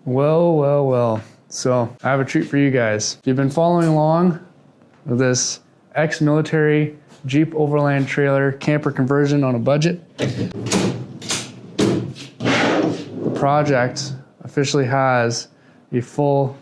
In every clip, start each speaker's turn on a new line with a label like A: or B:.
A: Well. So I have a treat for you guys. If you've been following along with this ex-military Jeep Overland trailer camper conversion on a budget, the project officially has a full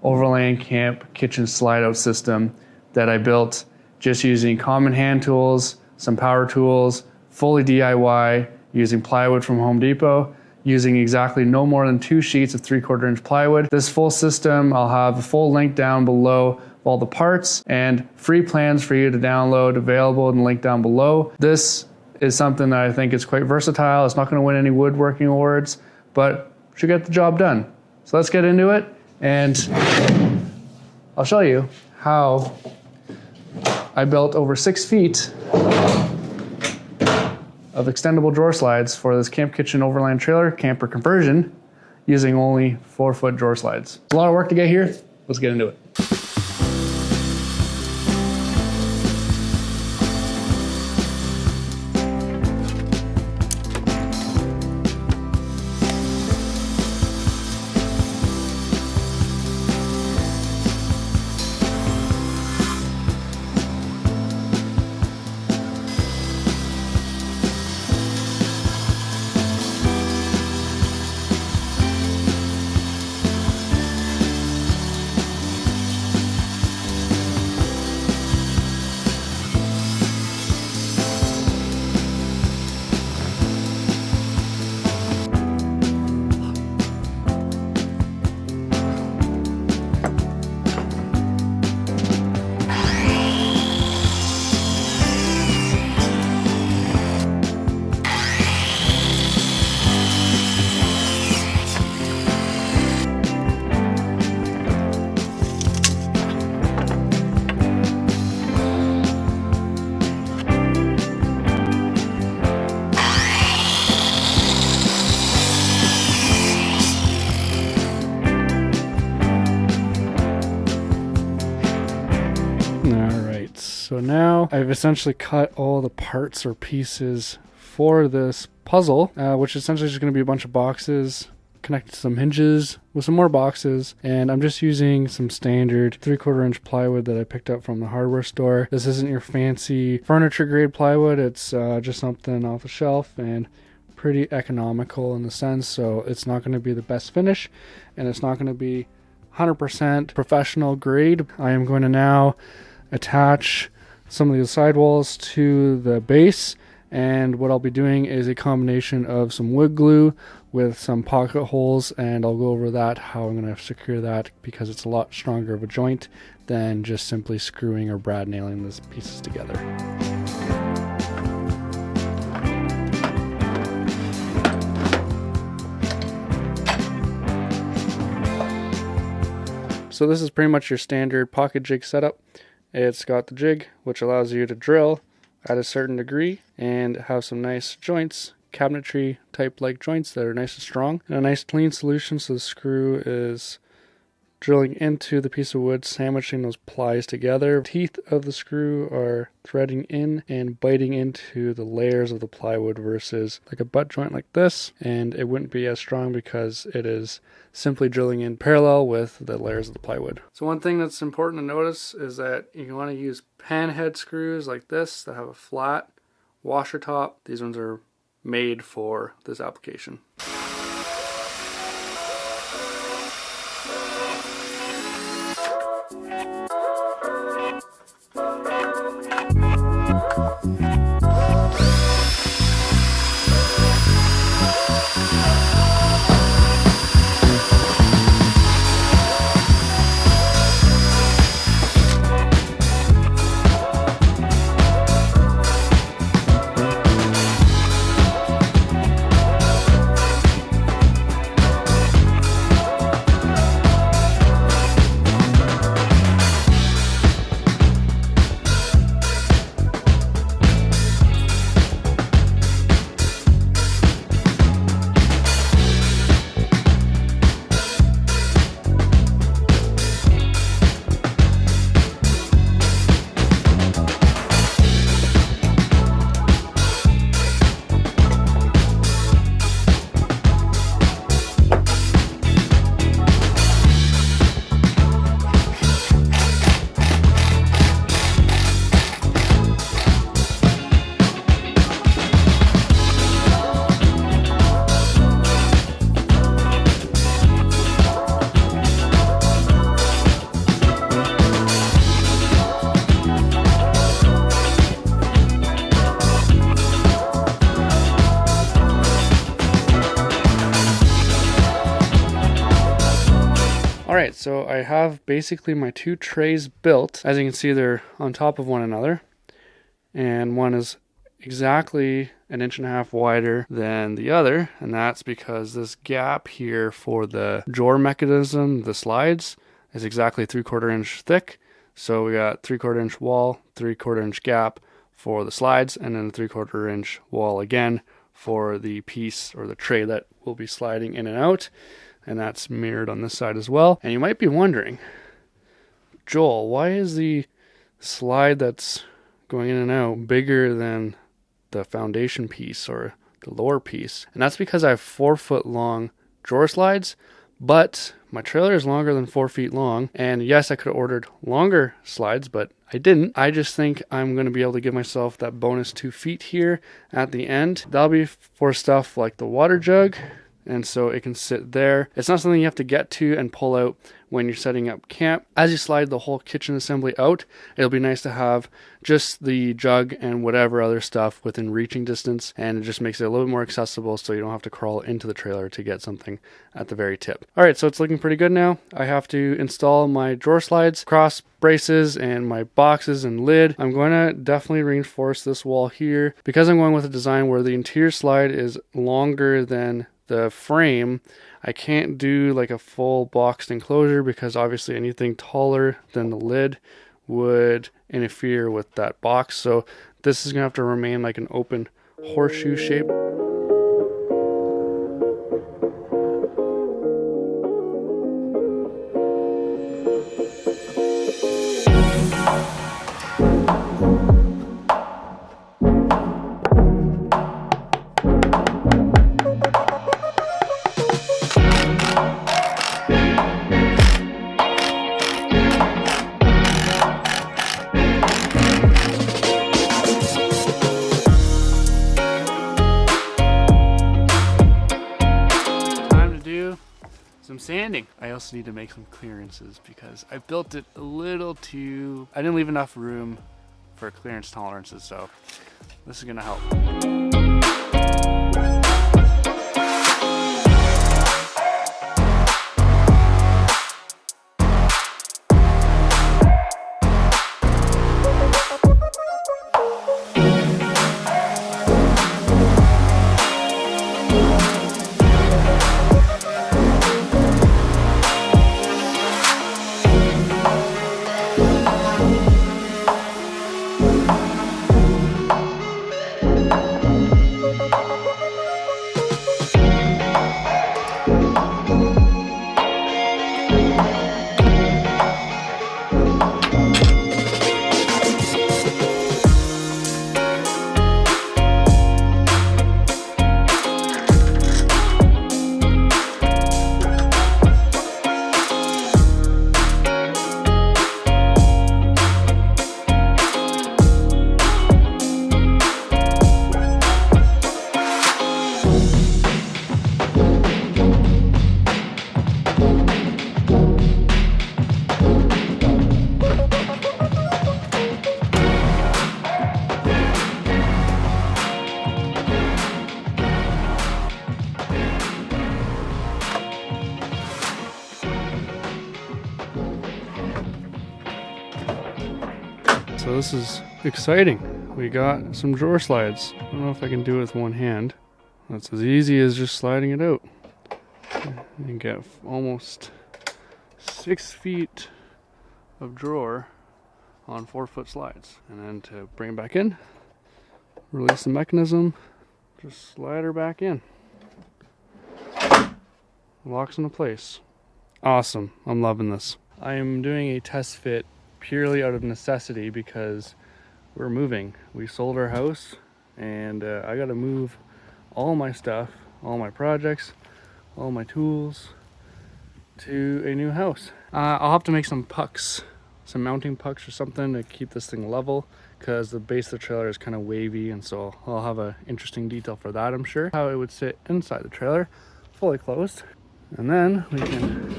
A: Overland camp kitchen slide out system that I built just using common hand tools, some power tools, fully DIY, using plywood from Home Depot, using exactly no more than 2 sheets of 3/4 inch plywood. This full system, I'll have a full link down below of all the parts and free plans for you to download available in the link down below. This is something that I think is quite versatile. It's not going to win any woodworking awards, but should get the job done. So let's get into it, and I'll show you how I built over 6 feet of extendable drawer slides for this Camp Kitchen Overland trailer camper conversion using only 4-foot drawer slides. It's a lot of work to get here. Let's get into it. So now I've essentially cut all the parts or pieces for this puzzle, which essentially is just going to be a bunch of boxes connected to some hinges with some more boxes, and I'm just using some standard 3/4 inch plywood that I picked up from the hardware store. This isn't your fancy furniture grade plywood, it's just something off the shelf and pretty economical in the sense, so it's not going to be the best finish and it's not going to be 100% professional grade. I am going to now attach some of these sidewalls to the base, and what I'll be doing is a combination of some wood glue with some pocket holes, and I'll go over that, how I'm going to secure that, because it's a lot stronger of a joint than just simply screwing or brad nailing these pieces together. So this is pretty much your standard pocket jig setup. It's got the jig, which allows you to drill at a certain degree and have some nice joints, cabinetry type like joints that are nice and strong, and a nice clean solution so the screw is drilling into the piece of wood, sandwiching those plies together. The teeth of the screw are threading in and biting into the layers of the plywood versus like a butt joint like this, and it wouldn't be as strong because it is simply drilling in parallel with the layers of the plywood. So one thing that's important to notice is that you want to use pan head screws like this that have a flat washer top. These ones are made for this application. All right, so I have basically my two trays built. As you can see, they're on top of one another, and one is exactly 1.5 inches wider than the other, and that's because this gap here for the drawer mechanism, the slides, is exactly 3/4 inch thick. So we got 3/4 inch wall, 3/4 inch gap for the slides, and then a 3/4 inch wall again for the piece or the tray that will be sliding in and out. And that's mirrored on this side as well. And you might be wondering, Joel, why is the slide that's going in and out bigger than the foundation piece or the lower piece? And that's because I have 4-foot long drawer slides, but my trailer is longer than 4 feet long. And yes, I could have ordered longer slides, but I didn't. I just think I'm going to be able to give myself that bonus 2 feet here at the end. That'll be for stuff like the water jug, and so it can sit there. It's not something you have to get to and pull out when you're setting up camp. As you slide the whole kitchen assembly out, it'll be nice to have just the jug and whatever other stuff within reaching distance, and it just makes it a little bit more accessible so you don't have to crawl into the trailer to get something at the very tip. All right, so it's looking pretty good now. I have to install my drawer slides, cross braces, and my boxes and lid. I'm going to definitely reinforce this wall here because I'm going with a design where the interior slide is longer than the frame. I can't do like a full boxed enclosure because obviously anything taller than the lid would interfere with that box. So this is gonna have to remain like an open horseshoe shape. Some sanding. I also need to make some clearances because I built it a little too, I didn't leave enough room for clearance tolerances, so this is gonna help. So this is exciting. We got some drawer slides. I don't know if I can do it with one hand. That's as easy as just sliding it out. You can get almost 6 feet of drawer on 4-foot slides. And then to bring it back in, release the mechanism, just slide her back in. Locks into place. Awesome. I'm loving this. I am doing a test fit purely out of necessity because we're moving. We sold our house and I gotta move all my stuff, all my projects, all my tools to a new house. I'll have to make some pucks, some mounting pucks or something to keep this thing level because the base of the trailer is kind of wavy, and so I'll have an interesting detail for that, I'm sure. How it would sit inside the trailer, fully closed. And then we can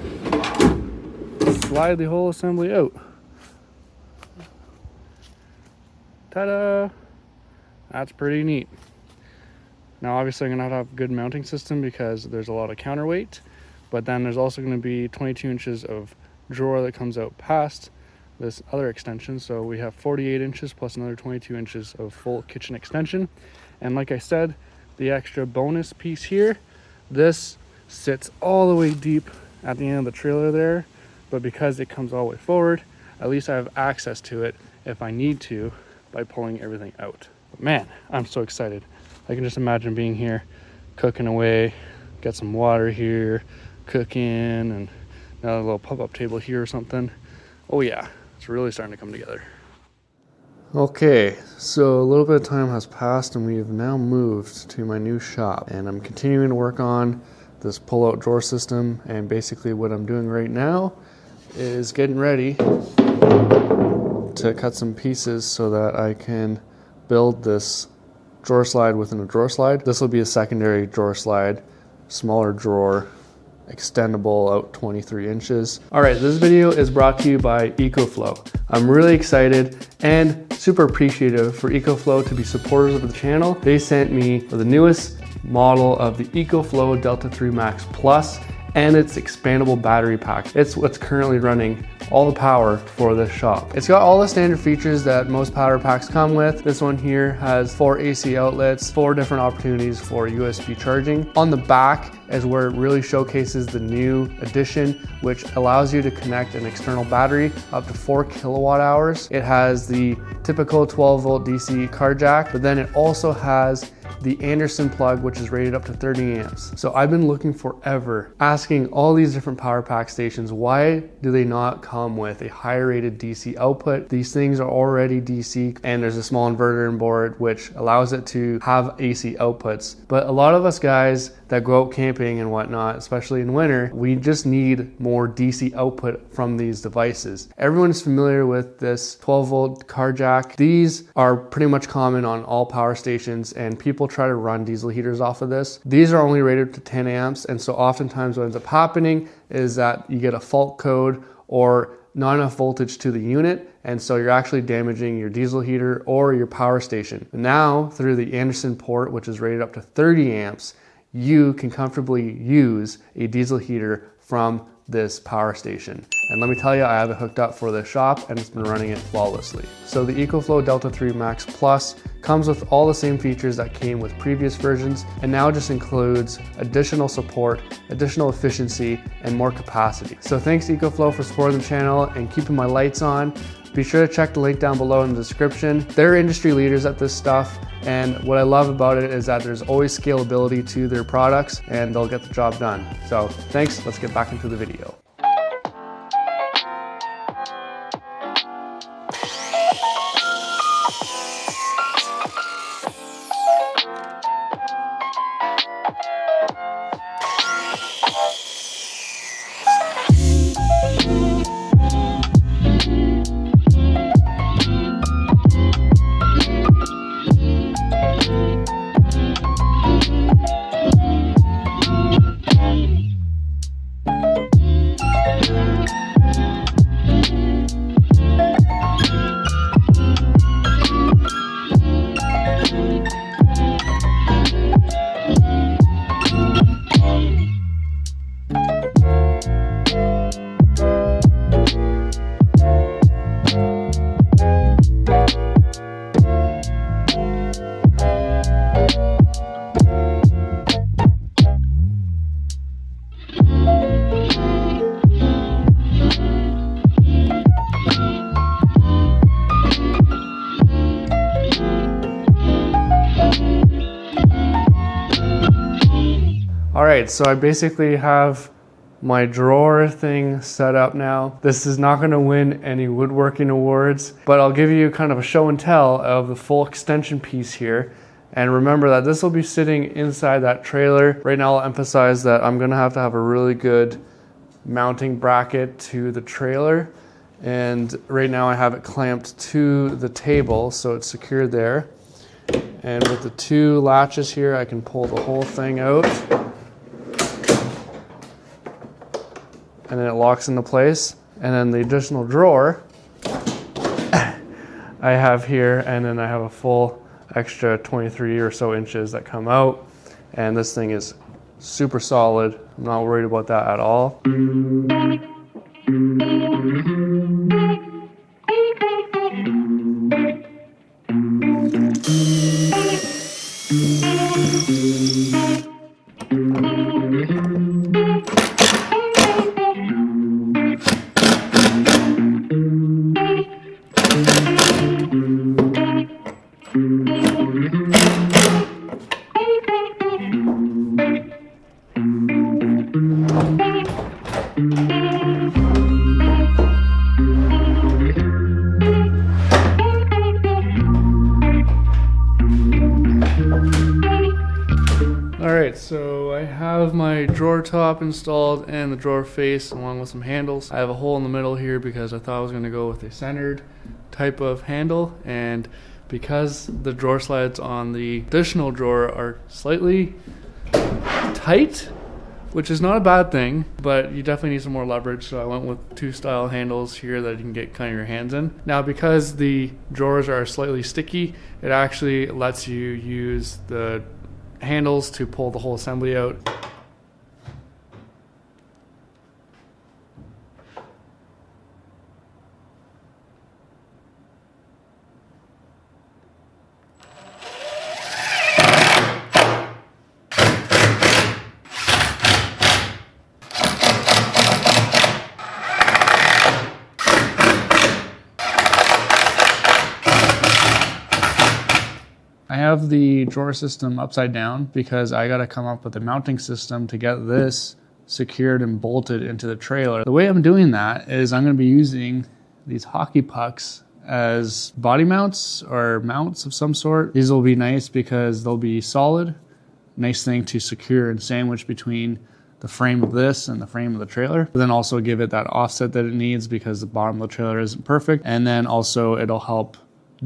A: slide the whole assembly out. Ta-da! That's pretty neat. Now obviously I'm gonna have to have a good mounting system because there's a lot of counterweight, But then there's also going to be 22 inches of drawer that comes out past this other extension. So we have 48 inches plus another 22 inches of full kitchen extension. And like I said, the extra bonus piece here, this sits all the way deep at the end of the trailer there, but because it comes all the way forward, at least I have access to it if I need to by pulling everything out. But man, I'm so excited. I can just imagine being here cooking away, got some water here, cooking, and another little pop-up table here or something. Oh yeah, it's really starting to come together. Okay, so a little bit of time has passed and we have now moved to my new shop, and I'm continuing to work on this pull-out drawer system. And basically what I'm doing right now is getting ready to cut some pieces so that I can build this drawer slide within a drawer slide. This will be a secondary drawer slide, smaller drawer, extendable out 23 inches. All right, this video is brought to you by Ecoflow. I'm really excited and super appreciative for Ecoflow to be supporters of the channel. They sent me the newest model of the Ecoflow Delta 3 Max Plus and its expandable battery pack. It's what's currently running all the power for this shop. It's got all the standard features that most power packs come with. This one here has 4 AC outlets, 4 different opportunities for USB charging. On the back is where it really showcases the new addition, which allows you to connect an external battery up to 4 kilowatt hours. It has the typical 12 volt DC car jack, but then it also has the Anderson plug, which is rated up to 30 amps. So I've been looking forever, asking all these different power pack stations, why do they not come with a higher rated DC output? These things are already DC, and there's a small inverter on board, which allows it to have AC outputs. But a lot of us guys that go out camping and whatnot, especially in winter, we just need more DC output from these devices. Everyone's familiar with this 12 volt car jack. These are pretty much common on all power stations, and people try to run diesel heaters off of this. These are only rated to 10 amps, and so oftentimes what ends up happening is that you get a fault code or not enough voltage to the unit, and so you're actually damaging your diesel heater or your power station. Now, through the Anderson port, which is rated up to 30 amps, you can comfortably use a diesel heater from this power station. And let me tell you, I have it hooked up for this shop and it's been running it flawlessly. So the Ecoflow Delta 3 Max Plus comes with all the same features that came with previous versions, and now just includes additional support, additional efficiency, and more capacity. So thanks Ecoflow for supporting the channel and keeping my lights on. Be sure to check the link down below in the description. They're industry leaders at this stuff, and what I love about it is that there's always scalability to their products and they'll get the job done. So thanks, let's get back into the video. Alright, so I basically have my drawer thing set up now. This is not going to win any woodworking awards, but I'll give you kind of a show and tell of the full extension piece here. And remember that this will be sitting inside that trailer. Right now I'll emphasize that I'm going to have a really good mounting bracket to the trailer. And right now I have it clamped to the table, so it's secured there. And with the 2 latches here, I can pull the whole thing out. And then it locks into place. And then the additional drawer I have here, and then I have a full extra 23 or so inches that come out. And this thing is super solid. I'm not worried about that at all. Alright, so I have my drawer top installed and the drawer face along with some handles. I have a hole in the middle here because I thought I was going to go with a centered type of handle, and because the drawer slides on the additional drawer are slightly tight, which is not a bad thing, but you definitely need some more leverage, so I went with 2 style handles here that you can get kind of your hands in. Now, because the drawers are slightly sticky, it actually lets you use the handles to pull the whole assembly out. I have the drawer system upside down because I got to come up with a mounting system to get this secured and bolted into the trailer. The way I'm doing that is I'm going to be using these hockey pucks as body mounts or mounts of some sort. These will be nice because they'll be solid. Nice thing to secure and sandwich between the frame of this and the frame of the trailer, but then also give it that offset that it needs because the bottom of the trailer isn't perfect. And then also it'll help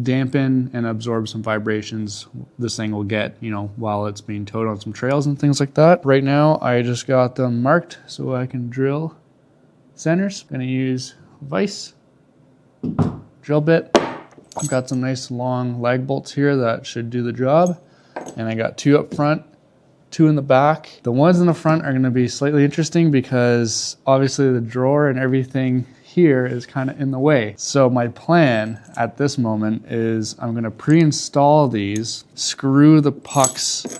A: dampen and absorb some vibrations this thing will get, you know, while it's being towed on some trails and things like that. Right now, I just got them marked so I can drill centers. I'm gonna use vise, drill bit. I've got some nice long lag bolts here that should do the job. And I got 2 up front, 2 in the back. The ones in the front are gonna be slightly interesting because obviously the drawer and everything here is kind of in the way. So my plan at this moment is I'm going to pre-install these, screw the pucks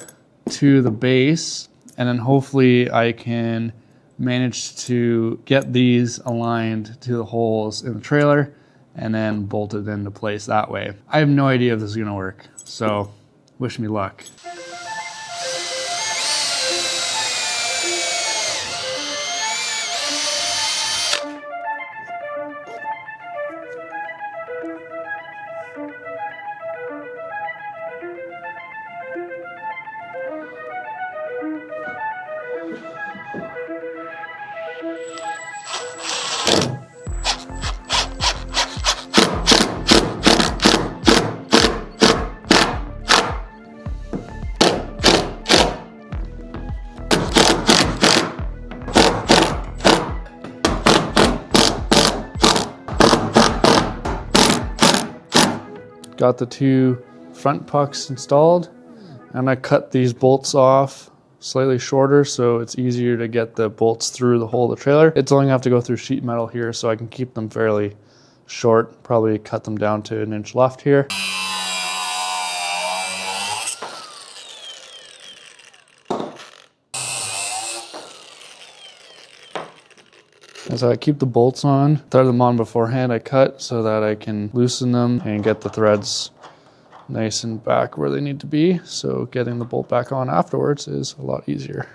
A: to the base, and then hopefully I can manage to get these aligned to the holes in the trailer and then bolt it into place that way. I have no idea if this is going to work, so wish me luck. Got the 2 front pucks installed, and I cut these bolts off slightly shorter so it's easier to get the bolts through the hole of the trailer. It's only have to go through sheet metal here, so I can keep them fairly short, probably cut them down to 1 inch left here. And so I keep the bolts on, thread them on beforehand. I cut so that I can loosen them and get the threads nice and back where they need to be. So getting the bolt back on afterwards is a lot easier.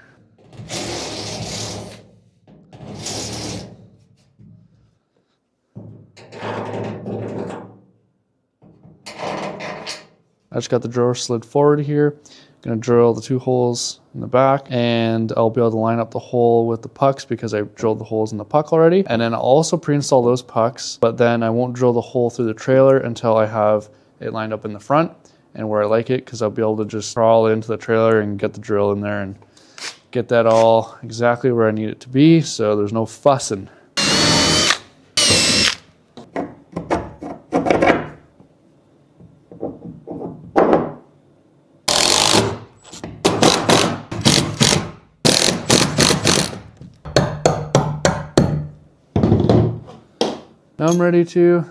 A: I just got the drawer slid forward here. Gonna drill the 2 holes in the back, and I'll be able to line up the hole with the pucks because I drilled the holes in the puck already. And then I'll also pre-install those pucks, but then I won't drill the hole through the trailer until I have it lined up in the front and where I like it, because I'll be able to just crawl into the trailer and get the drill in there and get that all exactly where I need it to be, so there's no fussing. Now I'm ready to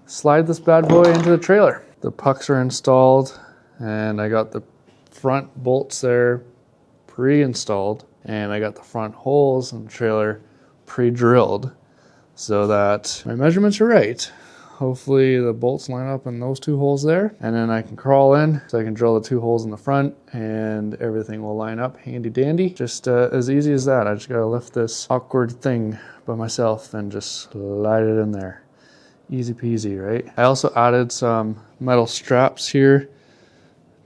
A: slide this bad boy into the trailer. The pucks are installed and I got the front bolts there pre-installed, and I got the front holes in the trailer pre-drilled so that my measurements are right. Hopefully the bolts line up in those 2 holes there, and then I can crawl in so I can drill the 2 holes in the front and everything will line up handy dandy. Just as easy as that. I just gotta lift this awkward thing by myself and just slide it in there. Easy peasy, right? I also added some metal straps here,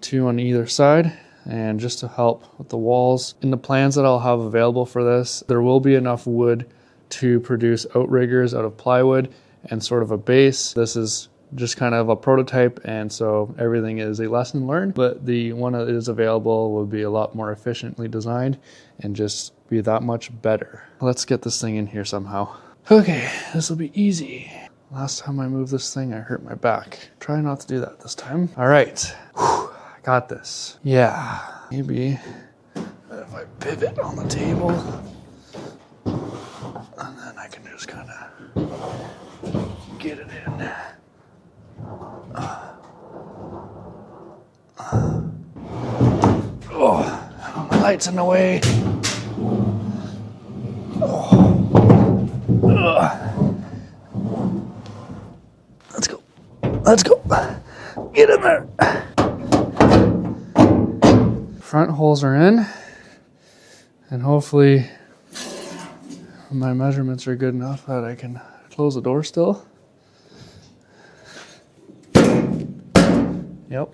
A: 2 on either side, and just to help with the walls. In the plans that I'll have available for this, there will be enough wood to produce outriggers out of plywood and sort of a base. This is just kind of a prototype, and so everything is a lesson learned, but the one that is available will be a lot more efficiently designed and just be that much better. Let's get this thing in here somehow. Okay, this will be easy. Last time I moved this thing, I hurt my back. Try not to do that this time. All right, whew, I got this. Yeah, maybe if I pivot on the table, and then I can just kind of get it in. Oh, my light's in the way. Let's go. Let's go. Get in there. Front holes are in, and hopefully my measurements are good enough that I can close the door still. Yep.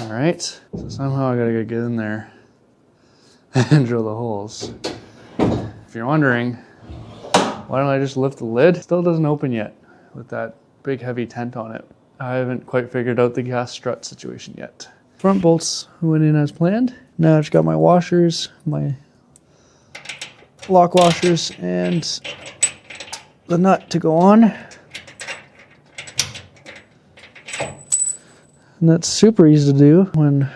A: All right. So somehow I gotta get in there and drill the holes. If you're wondering, why don't I just lift the lid? It still doesn't open yet with that big heavy tent on it. I haven't quite figured out the gas strut situation yet. Front bolts went in as planned. Now I just got my washers, my lock washers, and the nut to go on. And that's super easy to do when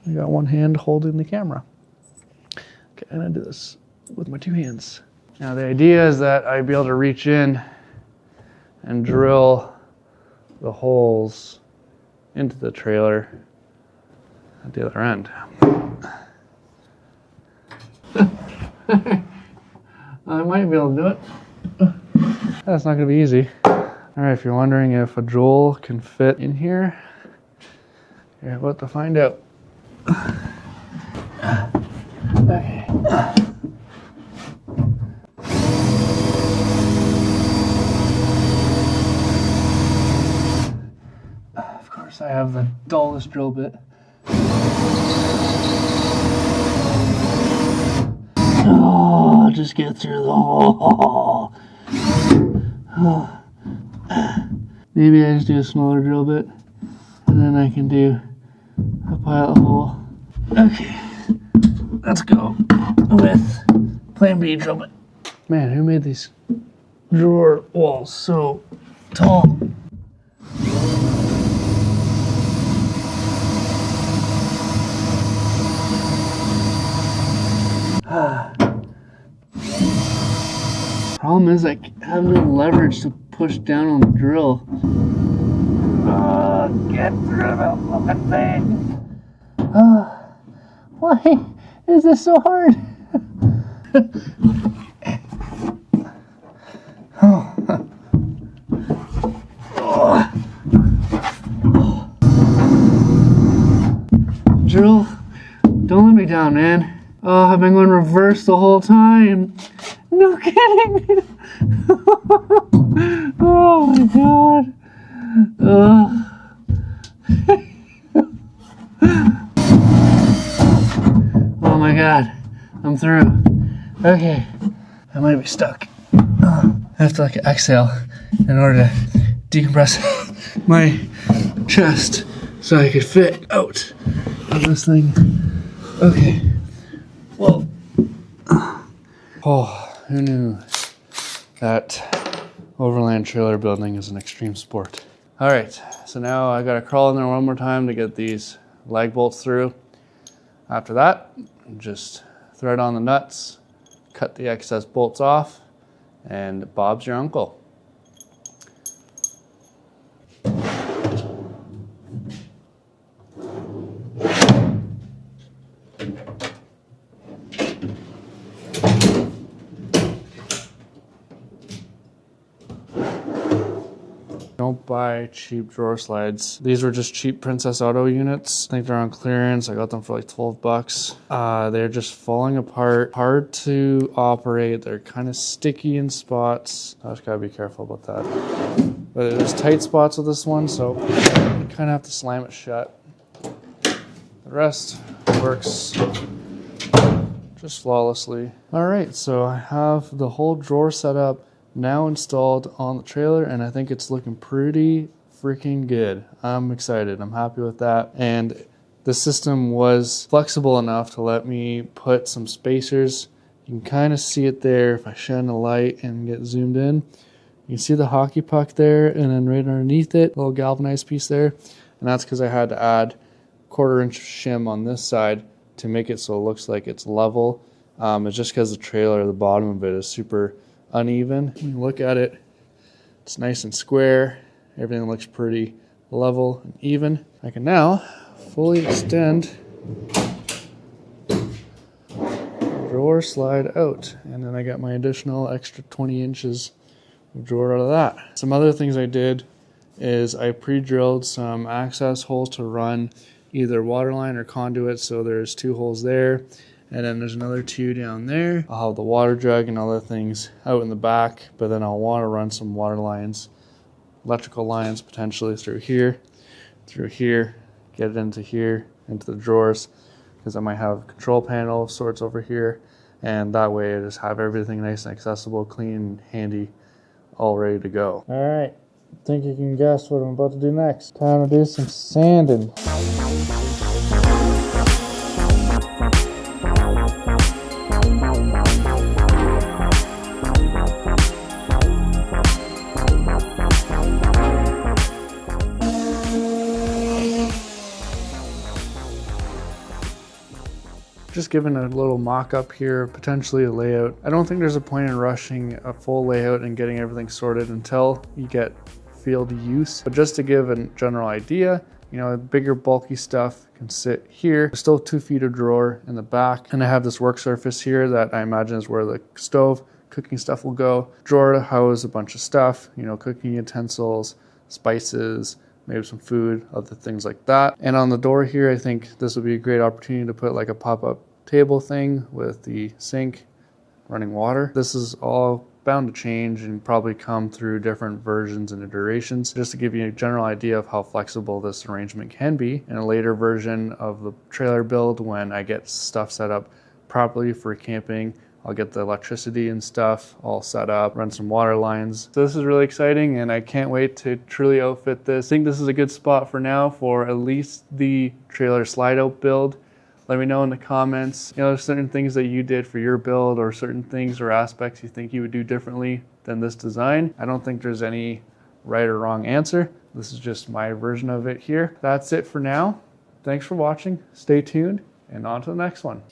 A: I got one hand holding the camera. Okay, and I do this with my 2 hands. Now the idea is that I'd be able to reach in and drill the holes into the trailer at the other end. I might be able to do it. That's not going to be easy. Alright, if you're wondering if a Joel can fit in here, you're about to find out. Okay. Of course, I have the dullest drill bit. Oh, just get through the hole. Oh. Maybe I just do a smaller drill bit, and then I can do a pilot hole. Okay, let's go with plan B drill bit. Man, who made these drawer walls so tall? Problem is I have no leverage to push down on the drill. Get through the fucking thing. Why is this so hard? Drill, don't let me down, man. Oh, I've been going reverse the whole time. No kidding. Oh my god. Oh my god. I'm through. Okay. I might be stuck. I have to exhale in order to decompress my chest so I could fit out of this thing. Okay. Well. Oh. Who knew that Overland trailer building is an extreme sport? All right, so now I gotta crawl in there one more time to get these lag bolts through. After that, just thread on the nuts, cut the excess bolts off, and Bob's your uncle. Don't buy cheap drawer slides. These were just cheap Princess Auto units. I think they're on clearance. I got them for like 12 bucks. They're just falling apart, hard to operate. They're kind of sticky in spots. I just gotta be careful about that. But there's tight spots with this one, so you kind of have to slam it shut. The rest works just flawlessly. All right, so I have the whole drawer set up now installed on the trailer, and I think it's looking pretty freaking good. I'm excited. I'm happy with that. And the system was flexible enough to let me put some spacers. You can kind of see it there if I shine a light and get zoomed in. You can see the hockey puck there, and then right underneath it, a little galvanized piece there. And that's because I had to add 1/4 inch shim on this side to make it so it looks like it's level. It's just because the trailer, the bottom of it is super uneven. When you look at it, it's nice and square. Everything looks pretty level and even. I can now fully extend the drawer slide out, and then I got my additional extra 20 inches of drawer out of that. Some other things I did is I pre-drilled some access holes to run either water line or conduit, so there's 2 holes there. And then there's another 2 down there. I'll have the water jug and other things out in the back, but then I'll want to run some water lines, electrical lines potentially through here, get it into here, into the drawers, because I might have a control panel of sorts over here. And that way I just have everything nice and accessible, clean, handy, all ready to go. All right, I think you can guess what I'm about to do next. Time to do some sanding. Just giving a little mock-up here, potentially a layout. I don't think there's a point in rushing a full layout and getting everything sorted until you get field use. But just to give a general idea, you know, bigger bulky stuff can sit here. There's still 2 feet of drawer in the back, and I have this work surface here that I imagine is where the stove, cooking stuff will go. Drawer to house a bunch of stuff, you know, cooking utensils, spices, maybe some food, other things like that. And on the door here, I think this would be a great opportunity to put like a pop-up table thing with the sink, running water. This is all bound to change and probably come through different versions and iterations. Just to give you a general idea of how flexible this arrangement can be. In a later version of the trailer build, when I get stuff set up properly for camping, I'll get the electricity and stuff all set up, run some water lines. So this is really exciting, and I can't wait to truly outfit this. I think this is a good spot for now for at least the trailer slide out build. Let me know in the comments, you know, certain things that you did for your build, or certain things or aspects you think you would do differently than this design. I don't think there's any right or wrong answer. This is just my version of it here. That's it for now. Thanks for watching. Stay tuned, and on to the next one.